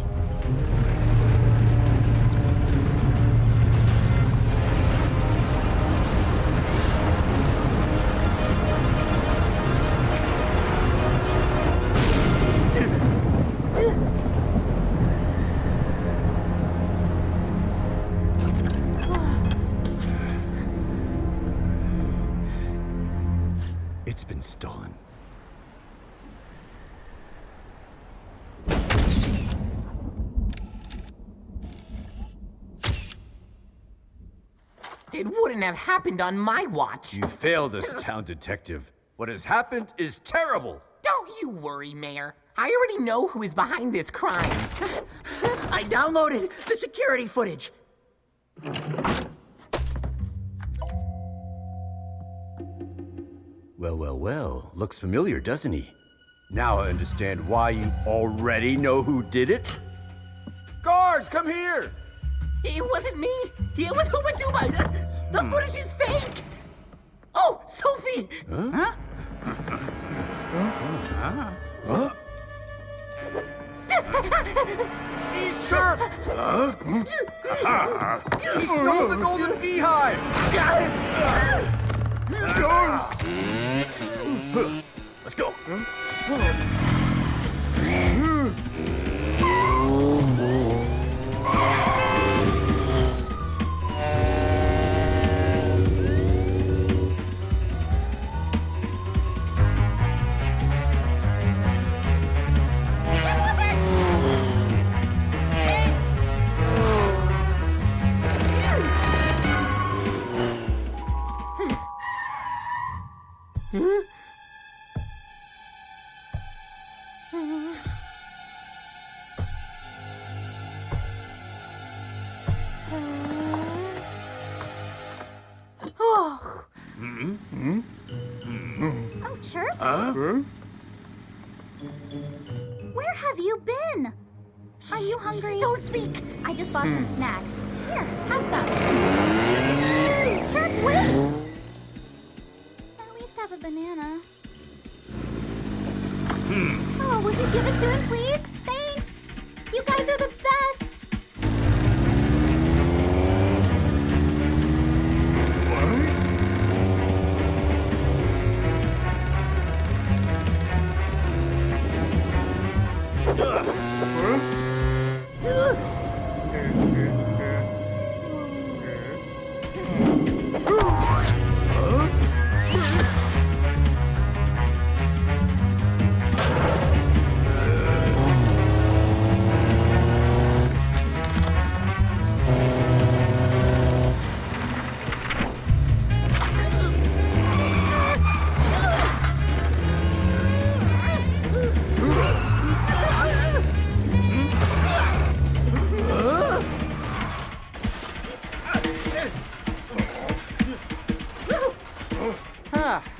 A: It wouldn't have happened on my watch.
M: You failed us, town detective. What has happened is terrible.
A: Don't you worry, Mayor. I already know who is behind this crime.
D: I downloaded the security footage.
M: Well. Looks familiar, doesn't he? Now I understand why you already know who did it. Guards, come here!
A: It wasn't me. It was Hooba-Dooba. The footage is fake. Oh, Sophie!
M: Huh? Seize Chirp! He stole the Golden Beehive!
P: Let's go.
K: Oh, Chirp? Where have you been? Are you hungry?
A: Don't speak.
K: I just bought some snacks. Here, have some. Chirp, wait! At least have a banana. Oh, will you give it to him, please? Thanks. You guys are the best.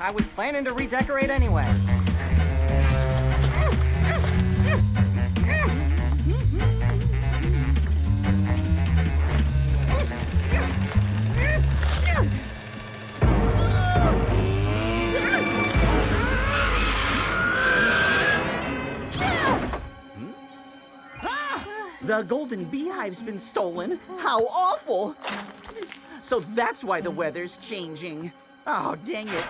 Q: I was planning to redecorate anyway.
D: The Golden Beehive's been stolen. How awful! So that's why the weather's changing. Oh, dang it.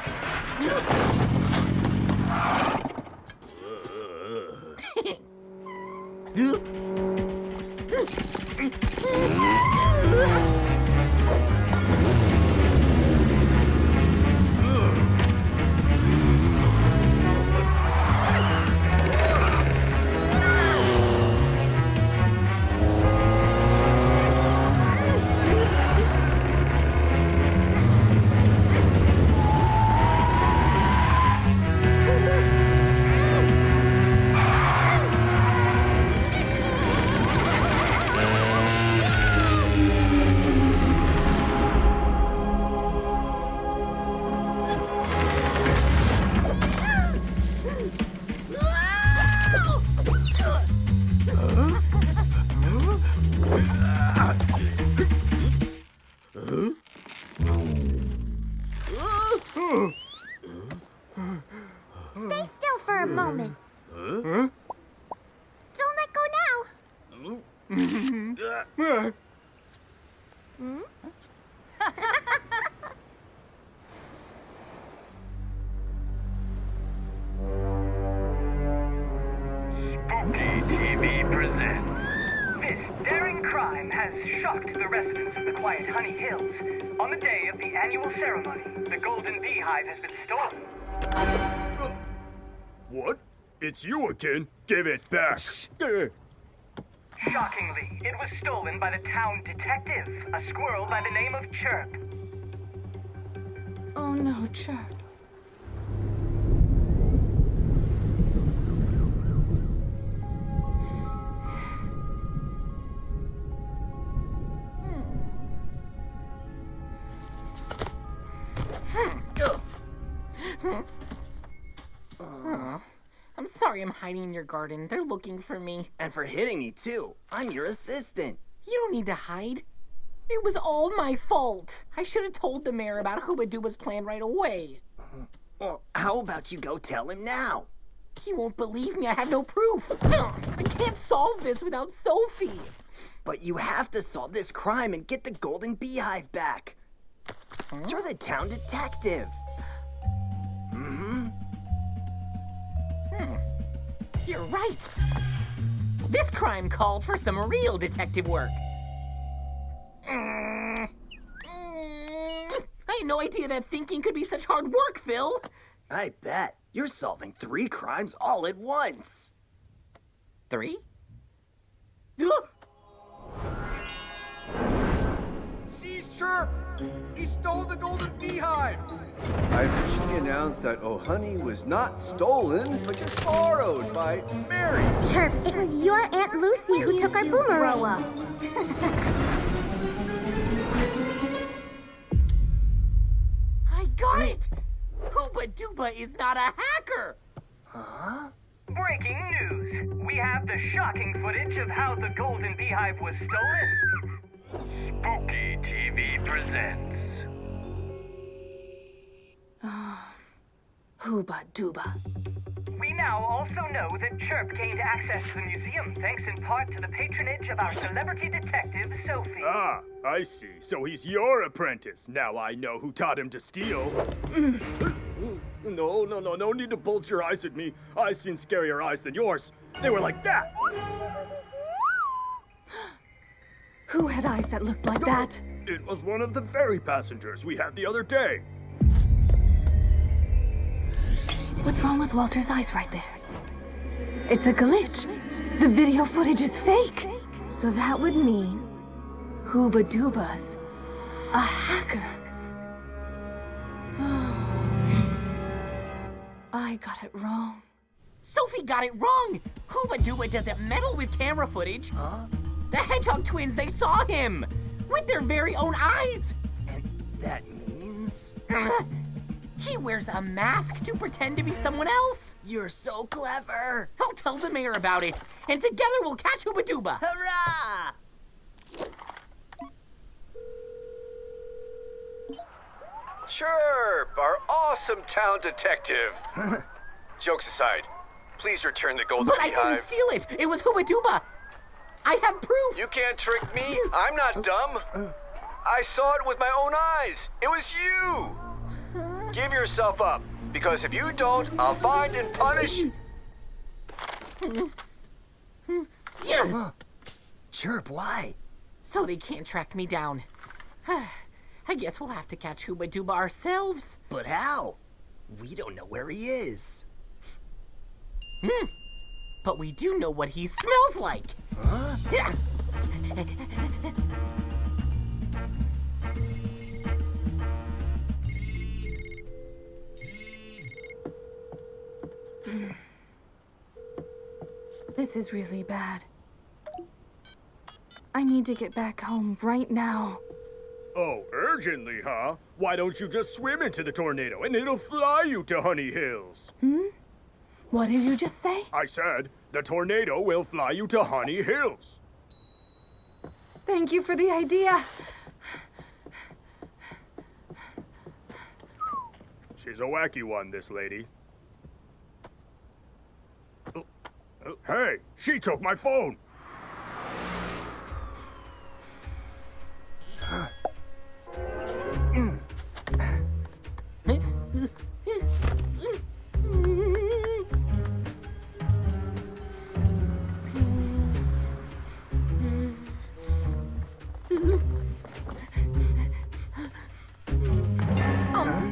I: Stay still for a moment. Don't let go now.
G: Spooky TV presents. This daring crime has shocked the residents of the quiet Honey Hills. On the day of the annual ceremony, the Golden Beehive has been stolen.
P: What? It's you again? Give it back.
G: Shockingly, it was stolen by the town detective, a squirrel by the name of Chirp.
E: Oh no, Chirp.
A: I'm sorry I'm hiding in your garden. They're looking for me.
O: And for hitting me, too. I'm your assistant.
A: You don't need to hide. It was all my fault. I should have told the mayor about Hooba-Dooba's plan right away.
O: Well, how about you go tell him now?
A: He won't believe me. I have no proof. I can't solve this without Sophie.
O: But you have to solve this crime and get the Golden Beehive back. You're the town detective.
A: You're right. This crime called for some real detective work. I had no idea that thinking could be such hard work, Phil.
O: I bet. You're solving 3 crimes all at once.
A: 3?
P: Seize Chirp! He stole the Golden Beehive!
M: I officially announced that Honey was not stolen, but just borrowed by Mary.
I: Chirp, it was your Aunt Lucy who took our boomerang.
A: I got it! Hooba-Dooba is not a hacker!
O: Huh?
G: Breaking news! We have the shocking footage of how the Golden Beehive was stolen. Spooky TV presents.
E: Hooba-Dooba.
G: We now also know that Chirp gained access to the museum thanks in part to the patronage of our celebrity detective, Sophie.
P: Ah, I see. So he's your apprentice. Now I know who taught him to steal. No need to bulge your eyes at me. I've seen scarier eyes than yours. They were like that.
E: Who had eyes that looked like that?
P: It was one of the ferry passengers we had the other day.
E: What's wrong with Walter's eyes right there? It's a glitch. The video footage is fake. So that would mean Hooba-Dooba's a hacker. I got it wrong.
A: Sophie got it wrong! Hooba-Dooba doesn't meddle with camera footage.
O: Huh?
A: The Hedgehog twins, they saw him! With their very own eyes!
O: And that means?
A: He wears a mask to pretend to be someone else.
O: You're so clever.
A: I'll tell the mayor about it, and together we'll catch Hooba-Dooba.
O: Hurrah!
N: Chirp, our awesome town detective. Jokes aside, please return the Golden
A: But I
N: Beehive.
A: didn't steal it. It was Hooba-Dooba. I have proof.
N: You can't trick me. I'm not dumb. I saw it with my own eyes. It was you. Give yourself up, because if you don't, I'll find and punish.
O: Chirp, why?
A: So they can't track me down. I guess we'll have to catch Hooba-Dooba ourselves.
O: But how? We don't know where he is.
A: But we do know what he smells like.
O: Huh?
A: Yeah.
E: This is really bad. I need to get back home right now.
P: Oh, urgently, huh? Why don't you just swim into the tornado and it'll fly you to Honey Hills?
E: What did you just say?
P: I said, the tornado will fly you to Honey Hills.
E: Thank you for the idea.
P: She's a wacky one, this lady. Hey, she took my phone.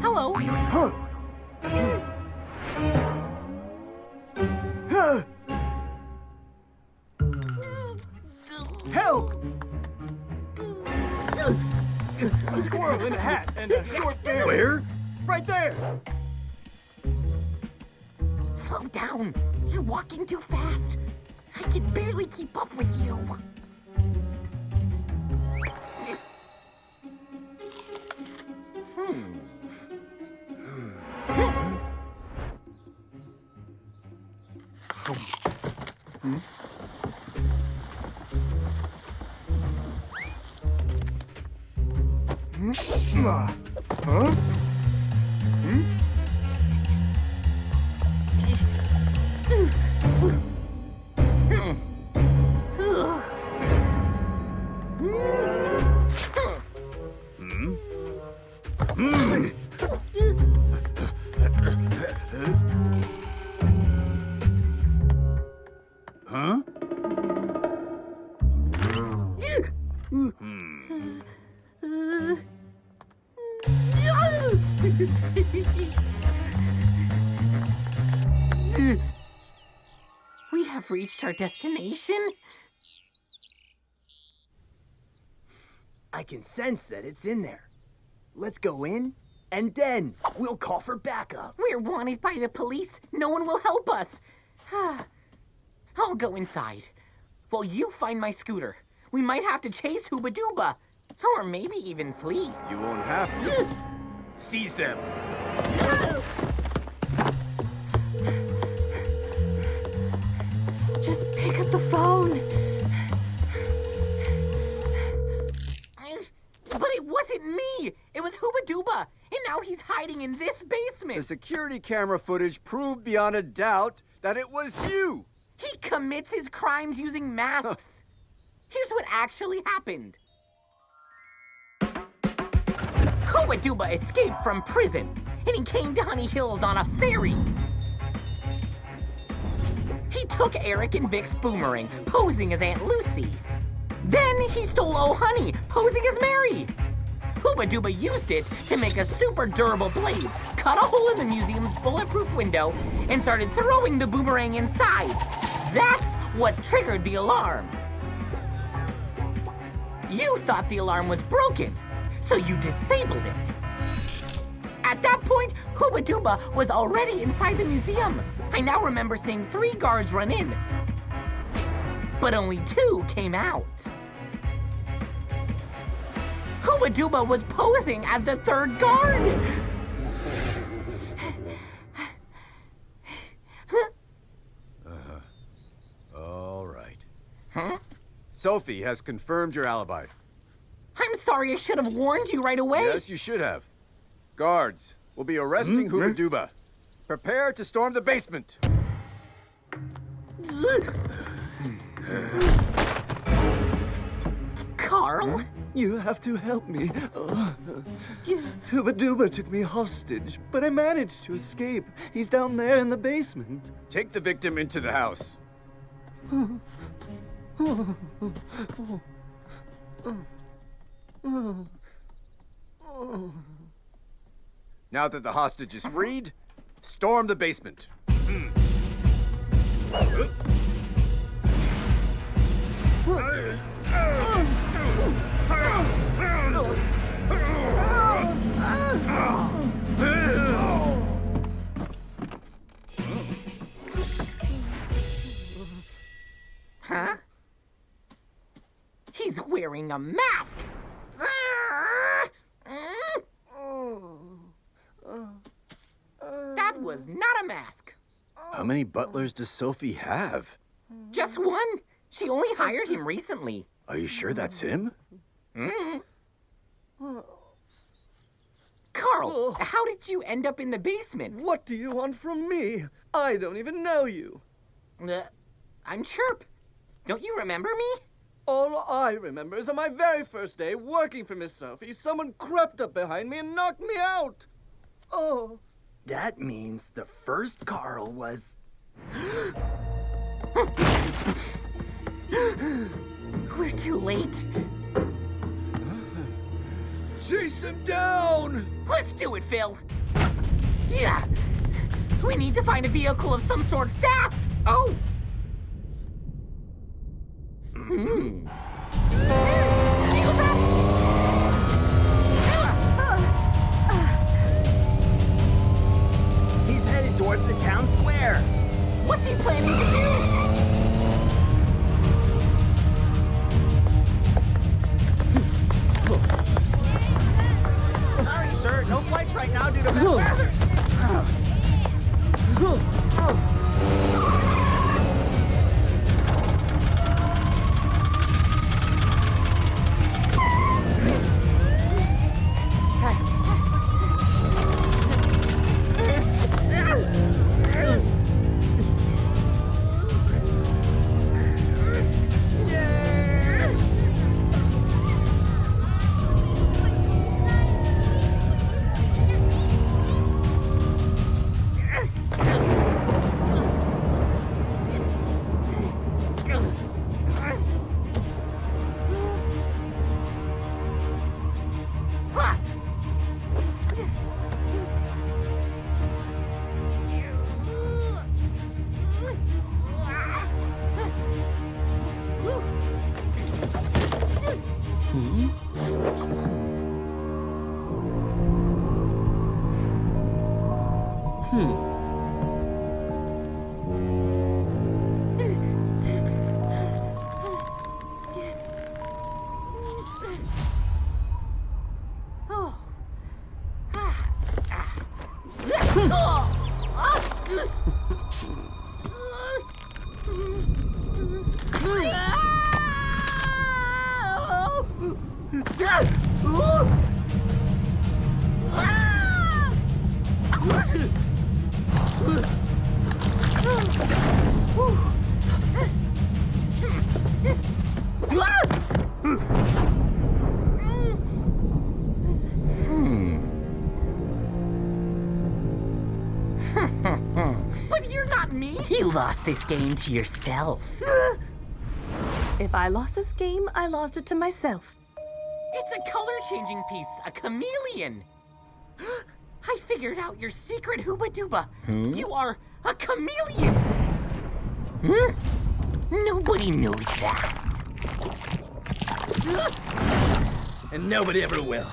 A: Hello.
P: Help! A squirrel in a hat and a short beard. Where?
C: Right there!
A: Slow down. You're walking too fast. I can barely keep up with you.
C: Huh?
A: We have reached our destination.
O: I can sense that it's in there. Let's go in, and then we'll call for backup.
A: We're wanted by the police. No one will help us. I'll go inside. Well, you find my scooter. We might have to chase Hooba Dooba. Or maybe even flee.
N: You won't have to. Seize them.
E: Just pick up the phone.
A: But it wasn't me. It was Hooba Dooba. And now he's hiding in this basement.
N: The security camera footage proved beyond a doubt that it was you.
A: He commits his crimes using masks. Here's what actually happened. Hooba Dooba escaped from prison, and he came to Honey Hills on a ferry. He took Eric and Vic's boomerang, posing as Aunt Lucy. Then he stole Oh Honey, posing as Mary. Hooba Dooba used it to make a super durable blade, cut a hole in the museum's bulletproof window, and started throwing the boomerang inside. That's what triggered the alarm. You thought the alarm was broken, so you disabled it. At that point, Hooba Dooba was already inside the museum. I now remember seeing 3 guards run in, but only 2 came out. Hooba Dooba was posing as the 3rd guard.
N: All right.
A: Huh?
N: Sophie has confirmed your alibi.
A: I'm sorry, I should have warned you right away.
N: Yes, you should have. Guards, we'll be arresting Hooba Dooba. Prepare to storm the basement.
A: Carl?
R: You have to help me. Hooba Dooba took me hostage, but I managed to escape. He's down there in the basement.
N: Take the victim into the house. Now that the hostage is freed, storm the basement.
A: Huh? He's wearing a mask! That was not a mask.
N: How many butlers does Sophie have?
A: Just one. She only hired him recently.
N: Are you sure that's him?
A: Carl, how did you end up in the basement?
R: What do you want from me? I don't even know you.
A: I'm Chirp. Don't you remember me?
R: All I remember is on my very first day working for Miss Sophie, someone crept up behind me and knocked me out. Oh.
O: That means the first Carl was...
A: We're too late.
N: Chase him down!
A: Let's do it, Phil. Yeah. We need to find a vehicle of some sort fast. Oh. Excuse us? But you're not me. You lost this game to yourself.
E: If I lost this game, I lost it to myself.
A: It's a color-changing piece, a chameleon. I figured out your secret, Hooba Dooba. You are a chameleon. Nobody knows that.
S: And nobody ever will.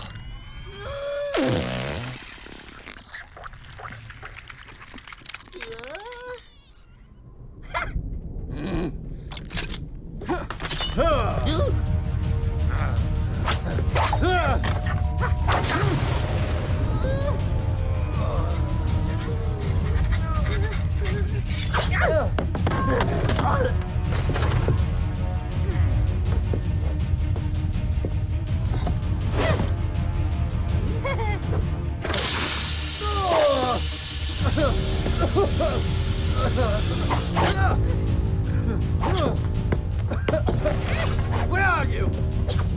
R: Where are you?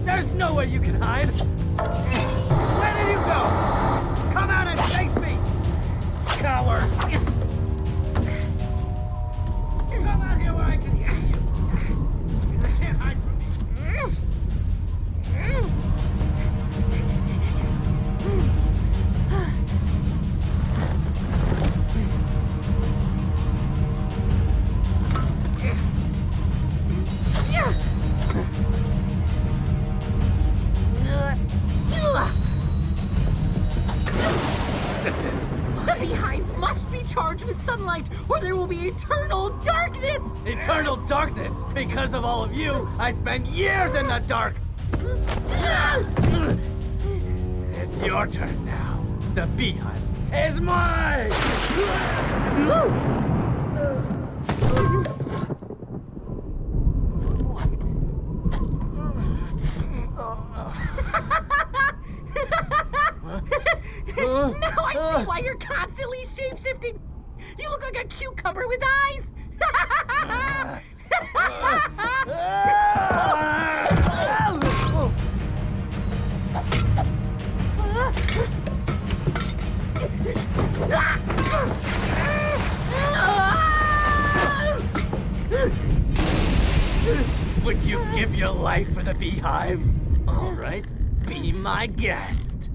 R: There's nowhere you can hide. Where did you go? Come out and chase me, coward! Come out here where I can hear you. You can't hide from me.
A: The beehive must be charged with sunlight, or there will be eternal darkness!
R: Eternal darkness! Because of all of you, I spent years in the dark! It's your turn now. The beehive is mine!
A: Now I see why you're constantly shape-shifting. You look like a cucumber with eyes.
R: Would you give your life for the beehive? All right, be my guest.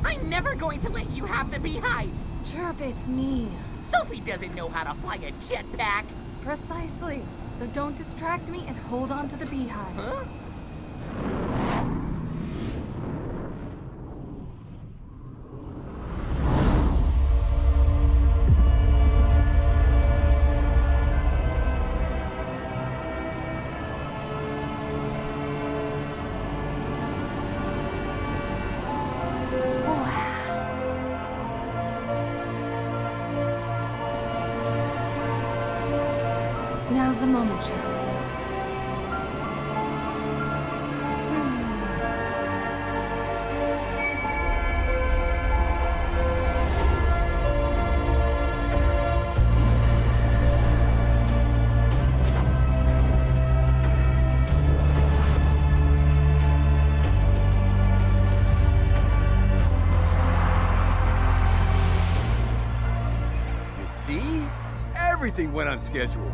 A: I'm never going to let you have the beehive.
E: Chirp, it's me.
A: Sophie doesn't know how to fly a jetpack.
E: Precisely. So don't distract me and hold on to the beehive.
A: Huh?
E: Now's the moment, Chirp.
M: everything went on schedule.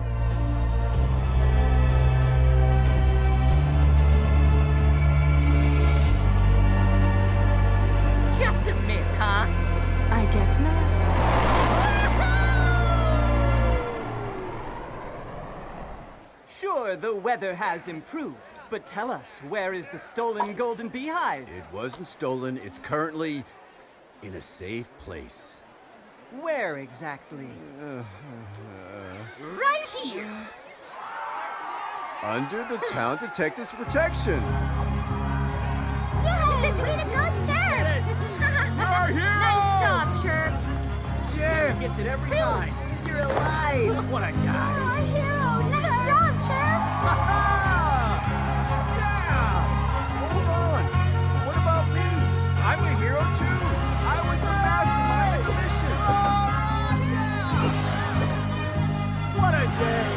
A: Just a myth, huh?
E: I guess not.
R: Sure, the weather has improved, but tell us, where is the stolen Golden Beehive?
M: It wasn't stolen. It's currently in a safe place.
R: Where exactly?
A: Right here.
M: Under the town detective's protection.
I: Yay! Way to go, Chirp!
P: You're here!
I: Nice job, Chirp.
R: Chirp gets it every time. You're alive! What a guy!
I: You're our hero! Nice job, Chirp!
M: Yeah! Hold on. What about me? I'm a hero too. I was the mastermind of the mission.
R: What a day!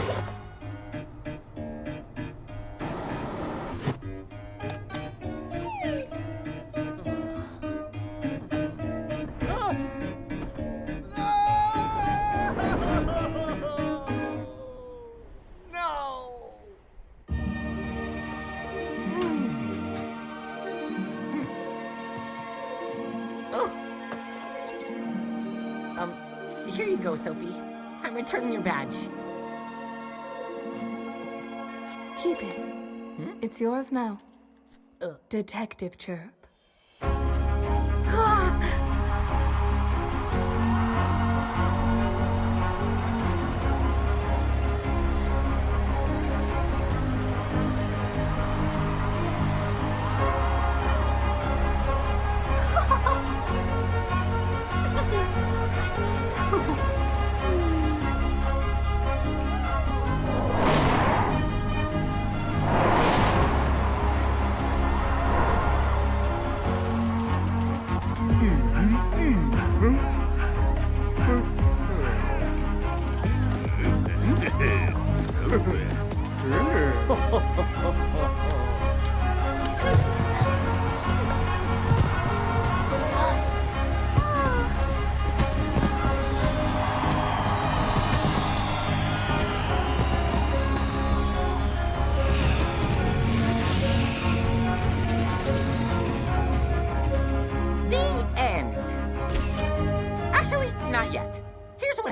A: Here you go, Sophie. I'm returning your badge.
E: Keep it. It's yours now. Detective Chirp.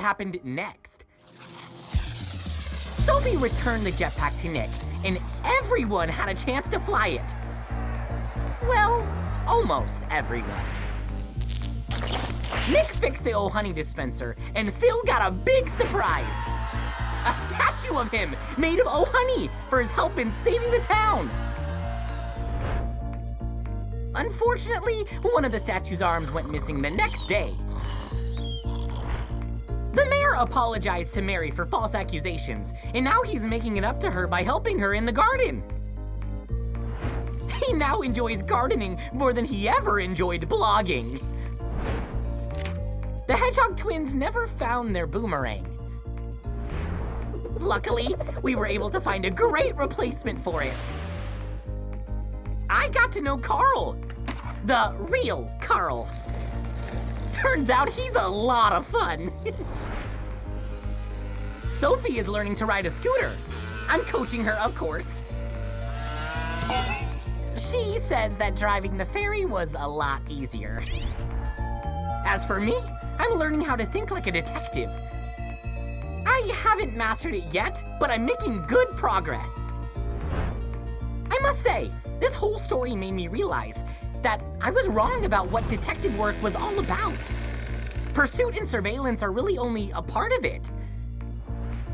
A: Happened next. Sophie returned the jetpack to Nick, and everyone had a chance to fly it. Well, almost everyone. Nick fixed the honey dispenser, and Phil got a big surprise. A statue of him made of honey for his help in saving the town. Unfortunately, one of the statue's arms went missing the next day. The mayor apologized to Mary for false accusations, and now he's making it up to her by helping her in the garden. He now enjoys gardening more than he ever enjoyed blogging. The Hedgehog twins never found their boomerang. Luckily, we were able to find a great replacement for it. I got to know Carl, the real Carl. Turns out he's a lot of fun. Sophie is learning to ride a scooter. I'm coaching her, of course. She says that driving the ferry was a lot easier. As for me, I'm learning how to think like a detective. I haven't mastered it yet, but I'm making good progress. I must say, this whole story made me realize that I was wrong about what detective work was all about. Pursuit and surveillance are really only a part of it.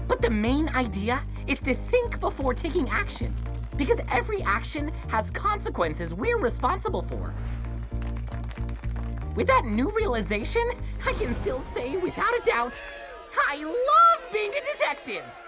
A: But the main idea is to think before taking action, because every action has consequences we're responsible for. With that new realization, I can still say without a doubt, I love being a detective!